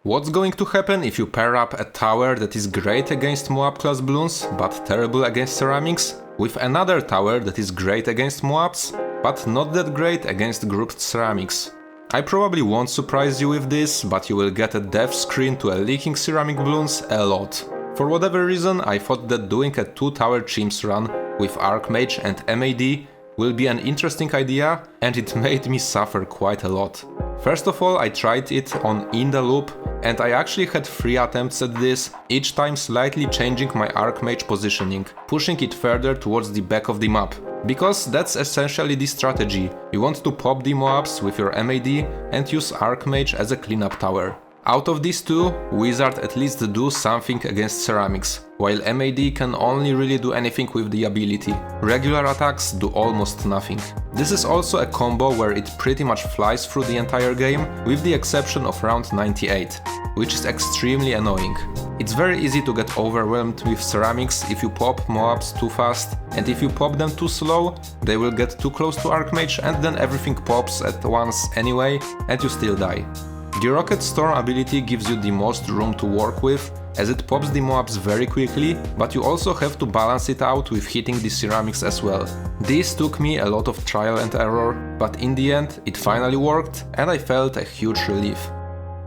What's going to happen if you pair up a tower that is great against Moab class Bloons, but terrible against ceramics, with another tower that is great against Moabs, but not that great against grouped ceramics? I probably won't surprise you with this, but you will get a death screen to a leaking ceramic Bloons a lot. For whatever reason, I thought that doing a 2-tower Chimps run with Archmage and MAD will be an interesting idea, and it made me suffer quite a lot. First of all, I tried it on In the Loop, and I actually had 3 attempts at this, each time slightly changing my Archmage positioning, pushing it further towards the back of the map. Because that's essentially the strategy. You want to pop the Moabs with your MAD and use Archmage as a cleanup tower. Out of these two, Wizard at least do something against ceramics, while MAD can only really do anything with the ability. Regular attacks do almost nothing. This is also a combo where it pretty much flies through the entire game, with the exception of round 98, which is extremely annoying. It's very easy to get overwhelmed with ceramics if you pop Moabs too fast, and if you pop them too slow, they will get too close to Archmage and then everything pops at once anyway, and you still die. The Rocket Storm ability gives you the most room to work with, as it pops the Moabs very quickly, but you also have to balance it out with hitting the ceramics as well. This took me a lot of trial and error, but in the end it finally worked and I felt a huge relief.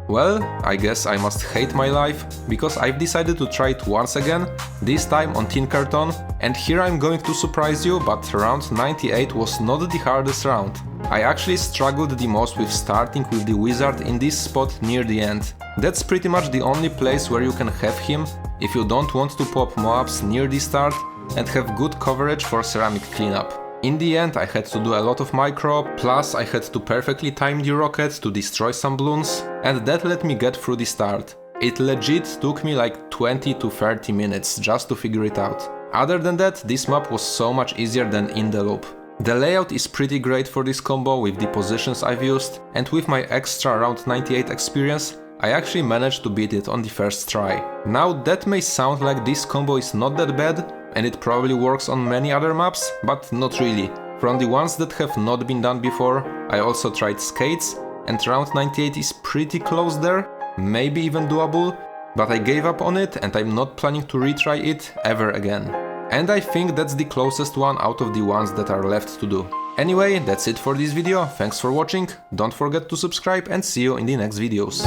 Well, I guess I must hate my life, because I've decided to try it once again, this time on Tin Carton, and here I'm going to surprise you, but round 98 was not the hardest round. I actually struggled the most with starting with the Wizard in this spot near the end. That's pretty much the only place where you can have him if you don't want to pop Moabs near the start and have good coverage for ceramic cleanup. In the end I had to do a lot of micro, plus I had to perfectly time the rocket to destroy some Bloons, and that let me get through the start. It legit took me like 20 to 30 minutes just to figure it out. Other than that, this map was so much easier than In the Loop. The layout is pretty great for this combo with the positions I've used, and with my extra round 98 experience, I actually managed to beat it on the first try. Now that may sound like this combo is not that bad, and it probably works on many other maps, but not really. From the ones that have not been done before, I also tried Skates, and round 98 is pretty close there, maybe even doable, but I gave up on it and I'm not planning to retry it ever again. And I think that's the closest one out of the ones that are left to do. Anyway, that's it for this video, thanks for watching, don't forget to subscribe and see you in the next videos.